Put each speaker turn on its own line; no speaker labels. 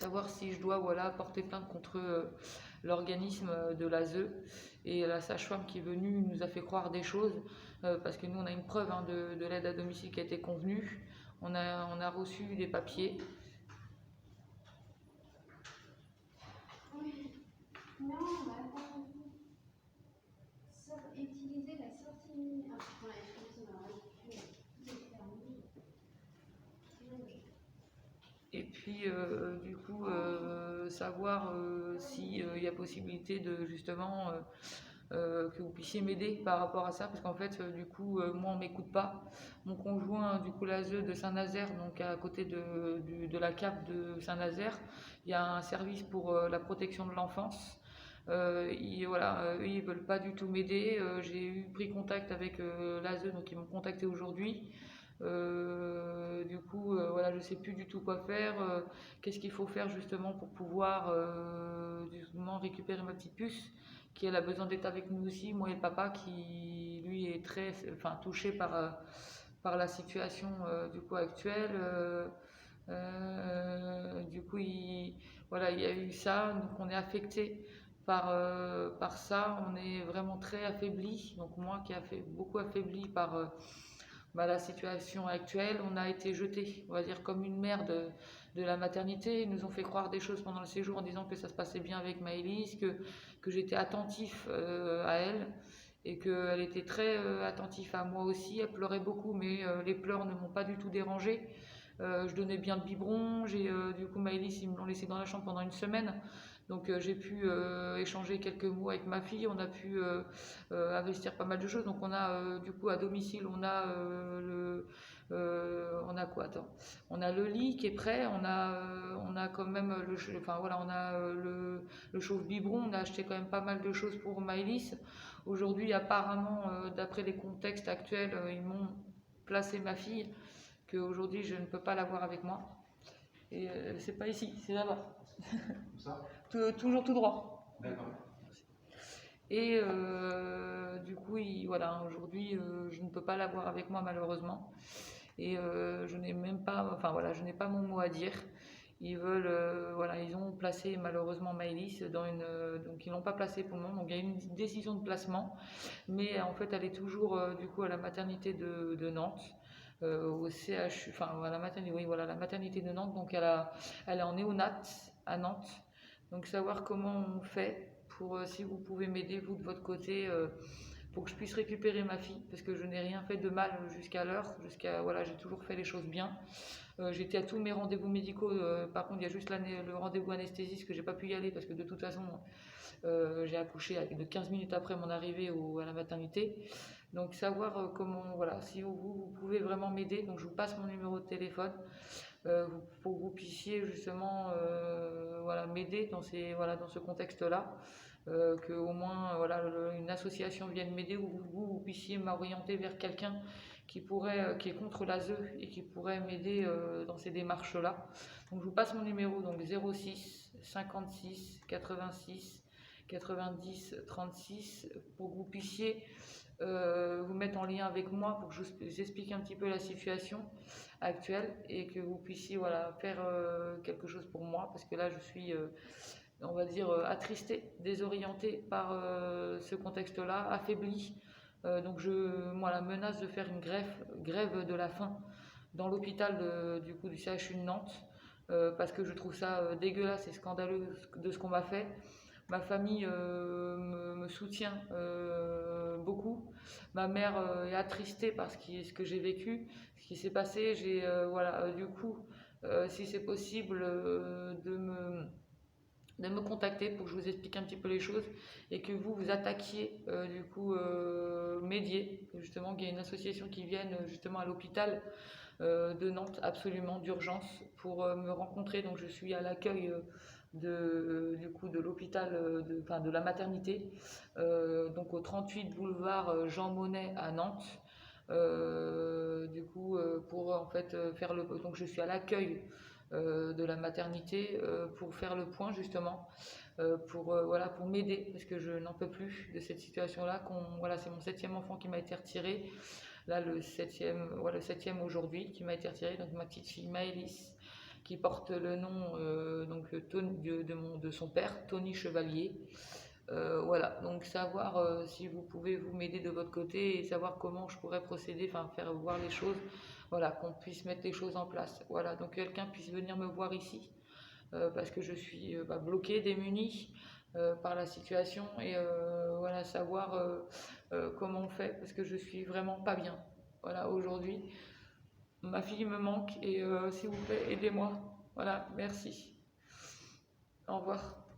savoir si je dois porter plainte contre l'organisme de l'ASE. Et la sage-femme qui est venue nous a fait croire des choses, parce que nous on a une preuve de l'aide à domicile qui a été convenue. On a reçu des papiers.
Utiliser la sortie.
Et puis, du coup, savoir s'il y a possibilité de justement que vous puissiez m'aider par rapport à ça, parce qu'en fait, du coup, moi, on m'écoute pas. Mon conjoint, du coup, l'ASE de Saint-Nazaire, donc à côté de la CAF de Saint-Nazaire, il y a un service pour la protection de l'enfance. Eux, ils veulent pas du tout m'aider. J'ai pris contact avec l'ASE, donc ils m'ont contacté aujourd'hui. Du coup, je sais plus du tout quoi faire. Qu'est-ce qu'il faut faire justement pour pouvoir justement récupérer ma petite puce, qui elle a besoin d'être avec nous aussi, moi et le papa qui lui est très, touché par la situation du coup actuelle. Du coup, il y a eu ça, donc on est affecté par ça, on est vraiment très affaibli. Donc moi qui ai beaucoup affaibli par la situation actuelle, on a été jeté, on va dire, comme une mère de la maternité. Ils nous ont fait croire des choses pendant le séjour en disant que ça se passait bien avec Maëlys, que j'étais attentif à elle et qu'elle était très attentive à moi aussi. Elle pleurait beaucoup, mais les pleurs ne m'ont pas du tout dérangée. Je donnais bien le biberon. Du coup, Maëlys, ils me l'ont laissé dans la chambre pendant une semaine. Donc j'ai pu échanger quelques mots avec ma fille, on a pu investir pas mal de choses. Donc on a du coup à domicile, on a on a quoi? Attends, on a le lit qui est prêt, on a quand même on a le chauffe-biberon, on a acheté quand même pas mal de choses pour Maëlys. Aujourd'hui, apparemment, d'après les contextes actuels, ils m'ont placé ma fille, qu'aujourd'hui je ne peux pas l'avoir avec moi. Et c'est pas ici, c'est là-bas.
Ça
Toujours tout droit.
D'accord.
Et du coup, aujourd'hui, je ne peux pas l'avoir avec moi malheureusement. Et je n'ai même pas, je n'ai pas mon mot à dire. Ils veulent, ils ont placé malheureusement Maëlys dans une, donc ils l'ont pas placée pour le moment. Donc il y a une décision de placement, mais en fait, elle est toujours du coup à la maternité de Nantes. Au CHU, la maternité, oui, voilà, la maternité de Nantes. Donc elle est en néonat à Nantes. Donc savoir comment on fait pour, si vous pouvez m'aider vous de votre côté, pour que je puisse récupérer ma fille, parce que je n'ai rien fait de mal jusqu'à l'heure, j'ai toujours fait les choses bien. J'étais à tous mes rendez-vous médicaux, par contre il y a juste le rendez-vous anesthésiste que j'ai pas pu y aller parce que de toute façon j'ai accouché de 15 minutes après mon arrivée à la maternité. Donc savoir si vous pouvez vraiment m'aider. Donc je vous passe mon numéro de téléphone pour que vous puissiez justement m'aider dans ce contexte-là. Que au moins une association vienne m'aider, ou vous puissiez m'orienter vers quelqu'un qui est contre l'ASE et qui pourrait m'aider dans ces démarches-là. Donc je vous passe mon numéro, donc 06 56 86 90 36, pour que vous puissiez vous mettre en lien avec moi, pour que je vous explique un petit peu la situation actuelle et que vous puissiez faire quelque chose pour moi, parce que là je suis on va dire attristée, désorientée par ce contexte-là, affaiblie. Donc moi, la menace de faire une grève de la faim dans l'hôpital du CHU de Nantes, parce que je trouve ça dégueulasse et scandaleux de ce qu'on m'a fait. Ma famille me soutient beaucoup. Ma mère est attristée par ce que j'ai vécu, ce qui s'est passé. Du coup, si c'est possible de me contacter pour que je vous explique un petit peu les choses et que vous attaquiez médier, justement qu'il y ait une association qui vienne justement à l'hôpital de Nantes, absolument d'urgence, pour me rencontrer. Donc je suis à l'accueil de l'hôpital de la maternité, donc au 38 boulevard Jean Monnet à Nantes. Pour en fait donc je suis à l'accueil de la maternité pour faire le point justement, pour m'aider, parce que je n'en peux plus de cette situation-là. C'est mon 7e enfant qui m'a été retiré, là le septième aujourd'hui qui m'a été retiré, donc ma petite fille Maëlys qui porte le nom de son père, Tony Chevalier. Voilà, donc savoir si vous pouvez vous m'aider de votre côté et savoir comment je pourrais procéder, enfin faire voir les choses, voilà, qu'on puisse mettre les choses en place. Voilà, donc quelqu'un puisse venir me voir ici, parce que je suis bloquée, démunie par la situation et voilà, savoir comment on fait, parce que je suis vraiment pas bien. Voilà, aujourd'hui, ma fille me manque et s'il vous plaît, aidez-moi. Voilà, merci. Au revoir.